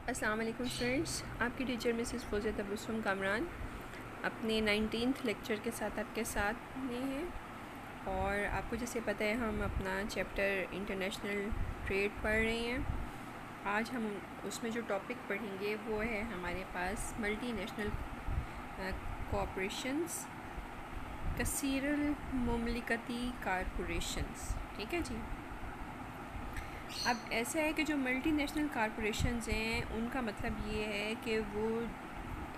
السلام علیکم اسٹوڈنٹس، آپ کی ٹیچر مسز فوزیہ تبسم کامران اپنے 19th لیکچر کے ساتھ آپ کے ساتھ میں ہیں۔ اور آپ کو جیسے پتہ ہے ہم اپنا چیپٹر انٹرنیشنل ٹریڈ پڑھ رہے ہیں۔ آج ہم اس میں جو ٹاپک پڑھیں گے وہ ہے ہمارے پاس ملٹی نیشنل کوآپریشنز، کثیر المملکتی کارپوریشنز، ٹھیک ہے جی۔ اب ایسا ہے کہ جو ملٹی نیشنل کارپوریشنز ہیں ان کا مطلب یہ ہے کہ وہ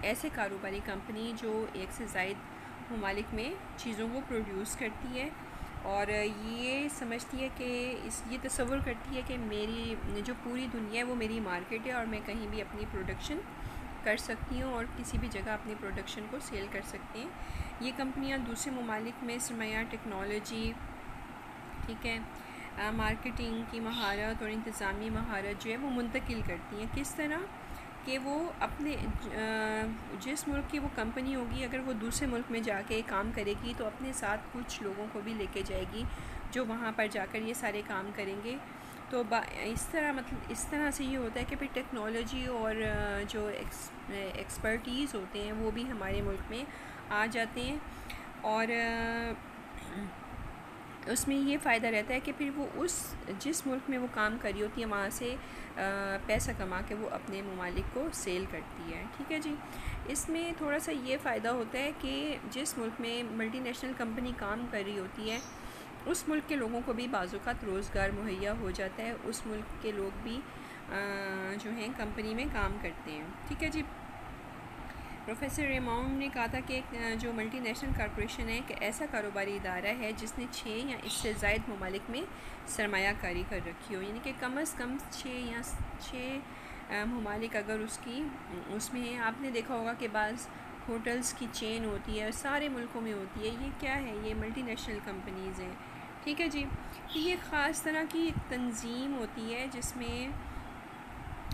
ایسے کاروباری کمپنی جو ایک سے زائد ممالک میں چیزوں کو پروڈیوس کرتی ہے اور یہ سمجھتی ہے کہ یہ تصور کرتی ہے کہ میری جو پوری دنیا ہے وہ میری مارکیٹ ہے اور میں کہیں بھی اپنی پروڈکشن کر سکتی ہوں اور کسی بھی جگہ اپنی پروڈکشن کو سیل کر سکتے ہیں۔ یہ کمپنیاں دوسرے ممالک میں سرمایہ، ٹیکنالوجی، ٹھیک ہے، مارکیٹنگ کی مہارت اور انتظامی مہارت جو ہے وہ منتقل کرتی ہیں۔ کس طرح کہ وہ اپنے جس ملک کی وہ کمپنی ہوگی اگر وہ دوسرے ملک میں جا کے کام کرے گی تو اپنے ساتھ کچھ لوگوں کو بھی لے کے جائے گی جو وہاں پر جا کر یہ سارے کام کریں گے۔ تو اس طرح سے یہ ہوتا ہے کہ پھر ٹیکنالوجی اور جو ایکسپرٹیز ہوتے ہیں وہ بھی ہمارے ملک میں آ جاتے ہیں اور اس میں یہ فائدہ رہتا ہے کہ پھر وہ جس ملک میں وہ کام کری ہوتی ہے وہاں سے پیسہ کما کے وہ اپنے ممالک کو سیل کرتی ہے، ٹھیک ہے جی۔ اس میں تھوڑا سا یہ فائدہ ہوتا ہے کہ جس ملک میں ملٹی نیشنل کمپنی کام کر رہی ہوتی ہے اس ملک کے لوگوں کو بھی بعض اوقات روزگار مہیا ہو جاتا ہے، اس ملک کے لوگ بھی جو ہیں کمپنی میں کام کرتے ہیں، ٹھیک ہے جی۔ پروفیسر ریمونڈ نے کہا تھا کہ جو ملٹی نیشنل کارپوریشن ہے ایک ایسا کاروباری ادارہ ہے جس نے 6 یا اس سے زائد ممالک میں سرمایہ کاری کر رکھی ہو، یعنی کہ کم از کم 6 ممالک اگر اس میں ہے۔ آپ نے دیکھا ہوگا کہ بعض ہوٹلز کی چین ہوتی ہے سارے ملکوں میں ہوتی ہے، یہ کیا ہے؟ یہ ملٹی نیشنل کمپنیز ہیں، ٹھیک ہے جی۔ یہ خاص طرح کی ایک تنظیم ہوتی ہے جس میں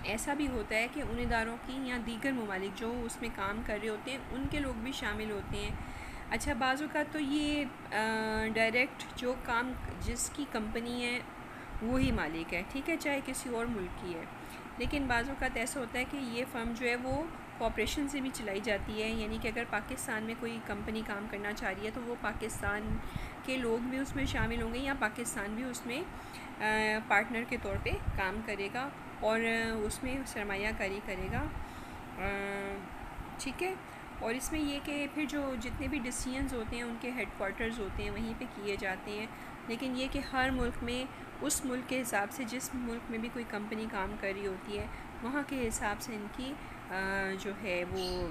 ایسا بھی ہوتا ہے کہ ان اداروں کی یا دیگر ممالک جو اس میں کام کر رہے ہوتے ہیں ان کے لوگ بھی شامل ہوتے ہیں۔ اچھا، بعض اوقات تو یہ ڈائریکٹ جو کام جس کی کمپنی ہے وہی مالک ہے، ٹھیک ہے، چاہے کسی اور ملک کی ہے، لیکن بعض اوقات ایسا ہوتا ہے کہ یہ فرم جو ہے وہ کوآپریشن سے بھی چلائی جاتی ہے، یعنی کہ اگر پاکستان میں کوئی کمپنی کام کرنا چاہ رہی ہے تو وہ پاکستان کے لوگ بھی اس میں شامل ہوں گے یا پاکستان بھی اس میں پارٹنر کے طور پہ کام کرے گا اور اس میں سرمایہ کاری کرے گا، ٹھیک ہے۔ اور اس میں یہ کہ پھر جو جتنے بھی ڈیسیژنز ہوتے ہیں ان کے ہیڈ کوارٹرز ہوتے ہیں وہیں پہ کیے جاتے ہیں، لیکن یہ کہ ہر ملک میں اس ملک کے حساب سے جس ملک میں بھی کوئی کمپنی کام کر رہی ہوتی ہے وہاں کے حساب سے ان کی جو ہے وہ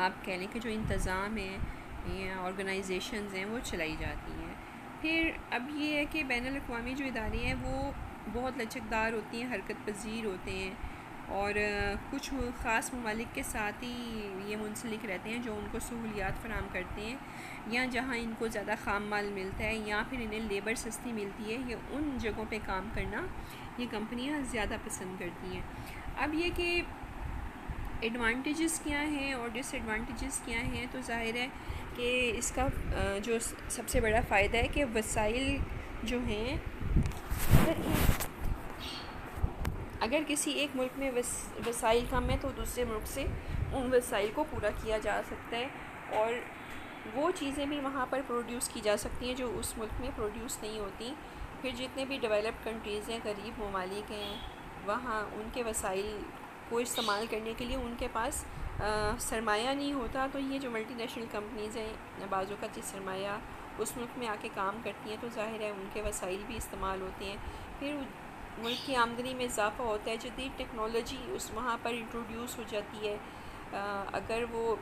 آپ کہہ لیں کہ جو انتظام ہیں یا آرگنائزیشنز ہیں وہ چلائی جاتی ہیں۔ پھر اب یہ ہے کہ بین الاقوامی جو ادارے ہیں وہ بہت لچکدار ہوتی ہیں، حرکت پذیر ہوتے ہیں اور کچھ خاص ممالک کے ساتھ ہی یہ منسلک رہتے ہیں جو ان کو سہولیات فراہم کرتے ہیں یا جہاں ان کو زیادہ خام مال ملتا ہے یا پھر انہیں لیبر سستی ملتی ہے، یہ ان جگہوں پہ کام کرنا یہ کمپنیاں زیادہ پسند کرتی ہیں۔ اب یہ کہ ایڈوانٹیجز کیا ہیں اور ڈس ایڈوانٹیجز کیا ہیں، تو ظاہر ہے کہ اس کا جو سب سے بڑا فائدہ ہے کہ وسائل جو ہیں اگر کسی ایک ملک میں وسائل کم ہیں تو دوسرے ملک سے ان وسائل کو پورا کیا جا سکتا ہے اور وہ چیزیں بھی وہاں پر پروڈیوس کی جا سکتی ہیں جو اس ملک میں پروڈیوس نہیں ہوتی۔ پھر جتنے بھی ڈیولپڈ کنٹریز ہیں، غریب ممالک ہیں، وہاں ان کے وسائل کو استعمال کرنے کے لیے ان کے پاس سرمایہ نہیں ہوتا، تو یہ جو ملٹی نیشنل کمپنیز ہیں بعض اوقات یہ سرمایہ اس ملک میں آ کے کام کرتی ہیں تو ظاہر ہے ان کے وسائل بھی استعمال ہوتے ہیں، پھر ملک کی آمدنی میں اضافہ ہوتا ہے، جدید ٹیکنالوجی وہاں پر انٹروڈیوس ہو جاتی ہے۔ اگر وہ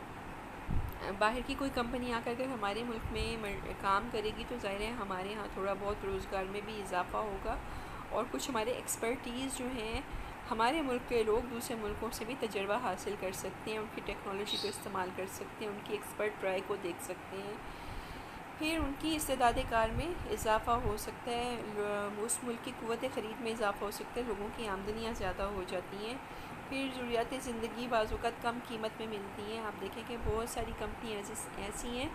باہر کی کوئی کمپنی آ کر اگر ہمارے ملک میں کام کرے گی تو ظاہر ہے ہمارے ہاں تھوڑا بہت روزگار میں بھی اضافہ ہوگا اور کچھ ہمارے ایکسپرٹیز جو ہیں ہمارے ملک کے لوگ دوسرے ملکوں سے بھی تجربہ حاصل کر سکتے ہیں، ان کی ٹیکنالوجی کو استعمال کر سکتے ہیں، ان کی ایکسپرٹ رائے کو دیکھ سکتے ہیں، پھر ان کی استعداد کار میں اضافہ ہو سکتا ہے، اس ملک کی قوت خرید میں اضافہ ہو سکتا ہے، لوگوں کی آمدنیاں زیادہ ہو جاتی ہیں، پھر ضروریات زندگی بعض اوقات کم قیمت میں ملتی ہیں۔ آپ دیکھیں کہ بہت ساری کمپنیاں ایسی ہیں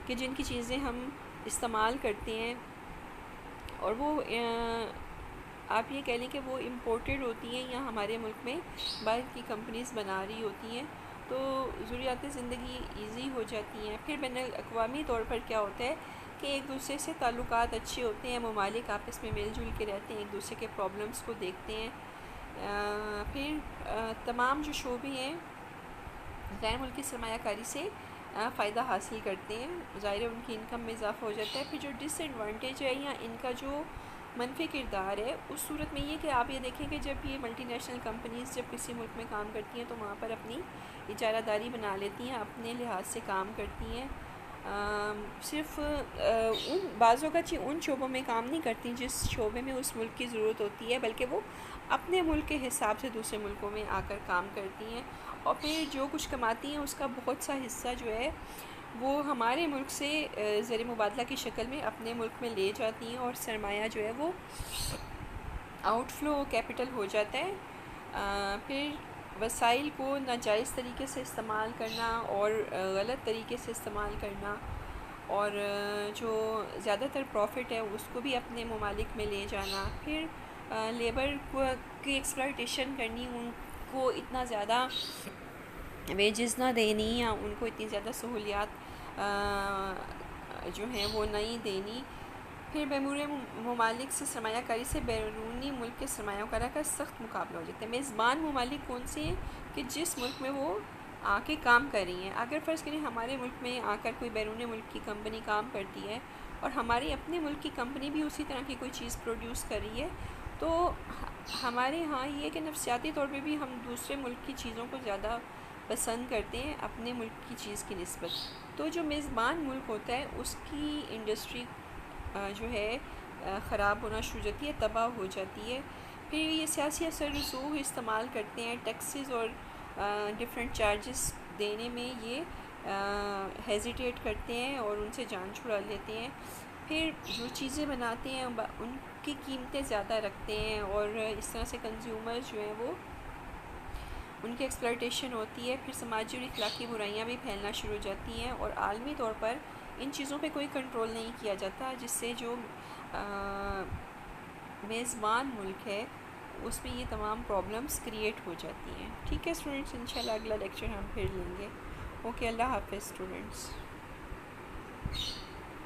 کہ جن کی چیزیں ہم استعمال کرتے ہیں اور وہ آپ یہ کہہ لیں کہ وہ امپورٹڈ ہوتی ہیں یا ہمارے ملک میں باہر کی کمپنیز بنا رہی ہوتی ہیں، تو ضروریات زندگی ایزی ہو جاتی ہیں۔ پھر بین الاقوامی طور پر کیا ہوتا ہے کہ ایک دوسرے سے تعلقات اچھے ہوتے ہیں، ممالک آپس میں مل جل کے رہتے ہیں، ایک دوسرے کے پرابلمس کو دیکھتے ہیں۔ پھر تمام جو شعبے ہیں غیر ملکی سرمایہ کاری سے فائدہ حاصل کرتے ہیں، ظاہر ہے ان کی انکم میں اضافہ ہو جاتا ہے۔ پھر جو ڈس ایڈوانٹیج ہے یا ان کا جو منفی کردار ہے، اس صورت میں یہ کہ آپ یہ دیکھیں کہ جب یہ ملٹی نیشنل کمپنیز جب کسی ملک میں کام کرتی ہیں تو وہاں پر اپنی اجارہ داری بنا لیتی ہیں، اپنے لحاظ سے کام کرتی ہیں، صرف ان بعض اوقات ان شعبوں میں کام نہیں کرتی جس شعبے میں اس ملک کی ضرورت ہوتی ہے، بلکہ وہ اپنے ملک کے حساب سے دوسرے ملکوں میں آ کر کام کرتی ہیں، اور پھر جو کچھ کماتی ہیں اس کا بہت سا حصہ جو ہے وہ ہمارے ملک سے زر مبادلہ کی شکل میں اپنے ملک میں لے جاتی ہیں، اور سرمایہ جو ہے وہ آؤٹ فلو کیپٹل ہو جاتا ہے۔ پھر وسائل کو ناجائز طریقے سے استعمال کرنا اور غلط طریقے سے استعمال کرنا، اور جو زیادہ تر پروفٹ ہے اس کو بھی اپنے ممالک میں لے جانا، پھر لیبر کی ایکسپلائٹیشن کرنی، ان کو اتنا زیادہ ویجز نہ دینی یا ان کو اتنی زیادہ سہولیات جو ہیں وہ نہیں دینی۔ پھر بیرونی ممالک سے سرمایہ کاری سے بیرونی ملک کے سرمایہ کاروں کا سخت مقابلہ ہو جاتا ہے۔ میزبان ممالک کون سے ہیں کہ جس ملک میں وہ آ کے کام کر رہی ہیں، اگر فرض کریں ہمارے ملک میں آ کر کوئی بیرونی ملک کی کمپنی کام کرتی ہے اور ہماری اپنے ملک کی کمپنی بھی اسی طرح کی کوئی چیز پروڈیوس کر رہی ہے، تو ہمارے ہاں یہ کہ نفسیاتی طور پہ بھی ہم دوسرے ملک کی چیزوں کو زیادہ پسند کرتے ہیں اپنے ملک کی چیز کی نسبت۔ تو جو میزبان ملک ہوتا ہے اس کی انڈسٹری جو ہے خراب ہونا شروع ہو جاتی ہے، تباہ ہو جاتی ہے۔ پھر یہ سیاسی اثر رسوخ استعمال کرتے ہیں، ٹیکسز اور ڈفرینٹ چارجز دینے میں یہ ہیزیٹیٹ کرتے ہیں اور ان سے جان چھڑا لیتے ہیں۔ پھر جو چیزیں بناتے ہیں ان کی قیمتیں زیادہ رکھتے ہیں، اور اس طرح سے کنزیومر جو ہیں وہ ان کی ایکسپلائٹیشن ہوتی ہے۔ پھر سماجی اور اخلاقی برائیاں بھی پھیلنا شروع ہو جاتی ہیں، اور عالمی طور پر ان چیزوں پہ کوئی کنٹرول نہیں کیا جاتا، جس سے جو میزبان ملک ہے اس میں یہ تمام پرابلمس کریٹ ہو جاتی ہیں۔ ٹھیک ہے اسٹوڈنٹس، انشاءاللہ اگلا لیکچر ہم پھر لیں گے۔ اوکے، اللہ حافظ اسٹوڈنٹس۔